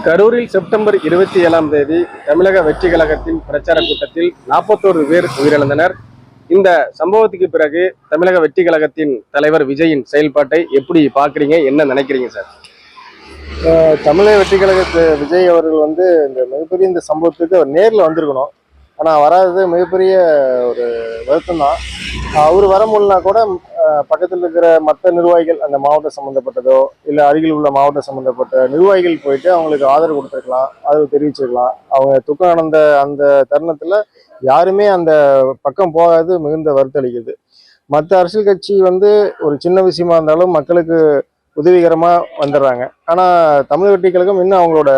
கரூரில் செப்டம்பர் 27ஆம் தேதி தமிழக வெற்றி கழகத்தின் பிரச்சார கூட்டத்தில் 41 பேர் உயிரிழந்தனர். இந்த சம்பவத்துக்கு பிறகு தமிழக வெற்றி கழகத்தின் தலைவர் விஜயின் செயல்பாட்டை எப்படி பாக்குறீங்க, என்ன நினைக்கிறீங்க சார்? தமிழக வெற்றி கழகத்து விஜய் அவர்கள் இந்த மிகப்பெரிய இந்த சம்பவத்துக்கு அவர் நேரில் வந்திருக்கணும். ஆனால் வராதது மிகப்பெரிய ஒரு வருத்தம் தான். அவர் வர முடியலனா கூட பக்கத்தில் இருக்கிற மற்ற நிர்வாகிகள், அந்த மாவட்டம் சம்மந்தப்பட்டதோ இல்லை அருகில் உள்ள மாவட்டம் சம்மந்தப்பட்ட நிர்வாகிகள் போயிட்டு அவங்களுக்கு ஆதரவு கொடுத்துருக்கலாம், ஆதரவு தெரிவிச்சிருக்கலாம். அவங்க துக்கம் அடைந்த அந்த தருணத்தில் யாருமே அந்த பக்கம் போகாது மிகுந்த வருத்தளிக்குது. மற்ற அரசியல் கட்சி ஒரு சின்ன விஷயமா இருந்தாலும் மக்களுக்கு உதவிகரமாக வந்துடுறாங்க. ஆனால் தமிழ் வெற்றி கழகம் இன்னும் அவங்களோட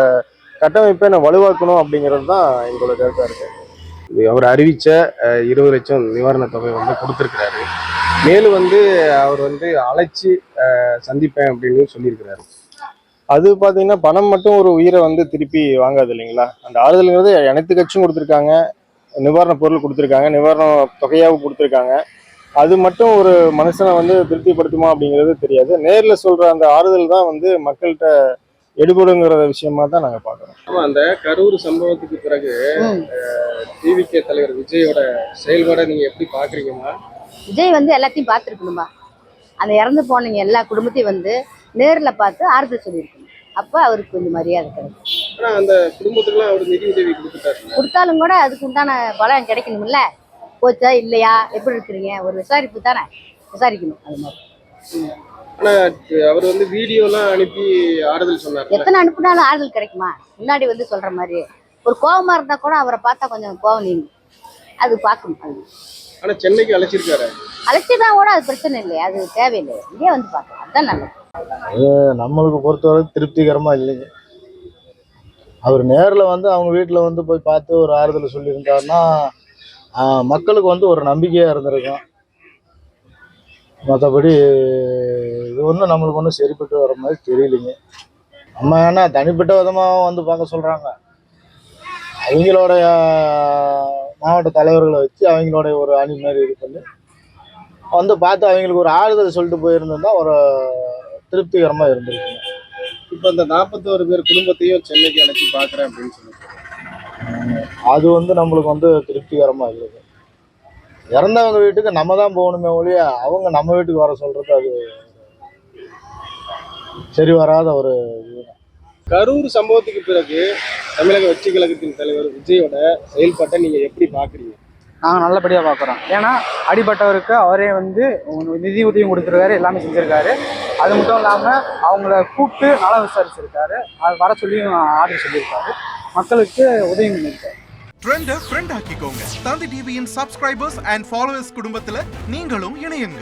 கட்டமைப்பை வலுவாக்கணும் அப்படிங்கிறது தான் எங்களோட கருத்தாக இருக்கு. அவர் அறிவிச்ச 20 லட்சம் நிவாரண தொகை கொடுத்திருக்கிறாரு. மேலும் அவர் அழைச்சி சந்திப்பேன் அப்படின்னு சொல்லியிருக்கிறாரு. அது பார்த்தீங்கன்னா பணம் மட்டும் ஒரு உயிரை திருப்பி வாங்காது இல்லைங்களா. அந்த ஆறுதல்ங்கிறது அனைத்து கட்சியும் கொடுத்துருக்காங்க, நிவாரண பொருள் கொடுத்துருக்காங்க, நிவாரண தொகையாகவும் கொடுத்துருக்காங்க. அது மட்டும் ஒரு மனுஷனை திருப்திப்படுத்துமா அப்படிங்கிறது தெரியாது. நேரில் சொல்ற அந்த ஆறுதல் தான் மக்கள்கிட்ட எடுபடுங்கிற விஷயமா தான் நாங்கள் பார்க்குறோம். அந்த கரூர் சம்பவத்துக்கு பிறகு டிவிகே தலைவர் விஜயோட செயல்பாடை நீங்க எப்படி பாக்குறீங்கம்மா? விஜய் எல்லாத்தையும் பார்த்துருக்கணுமா. அந்த இறந்து போனீங்க எல்லா குடும்பத்தையும் நேரில் பார்த்து ஆறுதல் சொல்லியிருக்கணும். அப்போ அவருக்கு கொஞ்சம் மரியாதை கிடைக்கும். ஆனால் அந்த குடும்பத்துக்குலாம் அவர் நிதி உதவி கொடுத்தாலும் கூட அதுக்கு உண்டான பலம் கிடைக்கணும்ல. போச்சா இல்லையா, எப்படி இருக்கிறீங்க, ஒரு விசாரிப்பு தானே விசாரிக்கணும். அது மாதிரி ஆனால் அவர் வீடியோலாம் அனுப்பி ஆறுதல் சொன்னார். எத்தனை அனுப்புனாலும் ஆறுதல் கிடைக்குமா? முன்னாடி சொல்ற மாதிரி ஒரு கோபமா இருந்தா கூட அவரை பார்த்தா கொஞ்சம் கோபம் நீங்கும். அது பார்க்கணும். அது ஆனா சென்னைக்கு அழைச்சிருக்காரு. அழைச்சிதான் கூட அது பிரச்சனை இல்லையா, அது தேவையில்லை. இங்கே பார்க்கலாம், அதுதான் நல்லது. நம்மளுக்கு பொறுத்தவரை திருப்திகரமா இல்லைங்க. அவர் நேரில் அவங்க வீட்டில் போய் பார்த்து ஒரு ஆறுதல் சொல்லியிருந்தாருன்னா மக்களுக்கு ஒரு நம்பிக்கையாக இருந்திருக்கும். மற்றபடி இது நம்மளுக்கு ஒன்றும் சரிப்பட்டு வர மாதிரி தெரியலைங்க. நம்ம என்ன தனிப்பட்ட விதமாக பார்க்க சொல்கிறாங்க. அவங்களோடைய மாவட்ட தலைவர்களை வச்சு அவங்களோட ஒரு அணி மாதிரி இது பண்ணி பார்த்து அவங்களுக்கு ஒரு ஆறுதல் சொல்லிட்டு போயிருந்தா ஒரு திருப்திகரமாக இருந்திருக்குங்க. இப்போ இந்த 41 பேர் குடும்பத்தையும் சென்னைக்கு அழைச்சி பார்க்குறேன் அப்படின்னு சொல்லிட்டு அது நம்மளுக்கு திருப்திகரமாக இருக்குது. இறந்தவங்க வீட்டுக்கு நம்ம தான் போகணுமே ஒழிய அவங்க நம்ம வீட்டுக்கு வர சொல்றது அது சரி வராத ஒரு இதுதான். கரூர் சம்பவத்துக்கு பிறகு தமிழக வெற்றி கழகத்தின் தலைவர் விஜயோட செயல்பாட்டை நீங்க எப்படி பாக்குறீங்க? நாங்கள் நல்லபடியாக பார்க்குறோம். ஏன்னா அடிபட்டவருக்கு அவரே நிதி உதவியும் கொடுத்துருக்காரு, எல்லாமே செஞ்சுருக்காரு. அது மட்டும் இல்லாமல் அவங்கள கூப்பிட்டு நலம் விசாரிச்சிருக்காரு, அது வர சொல்லியும் ஆர்டர் சொல்லியிருக்காரு, மக்களுக்கு உதவி பண்ணியிருக்காரு. ட்ரெண்டை ஃப்ரெண்ட் ஆக்கிக்கோங்க. தந்தி டிவியின் சப்ஸ்கிரைபர்ஸ் அண்ட் ஃபாலோவர்ஸ் குடும்பத்தில் நீங்களும் இணையுங்க.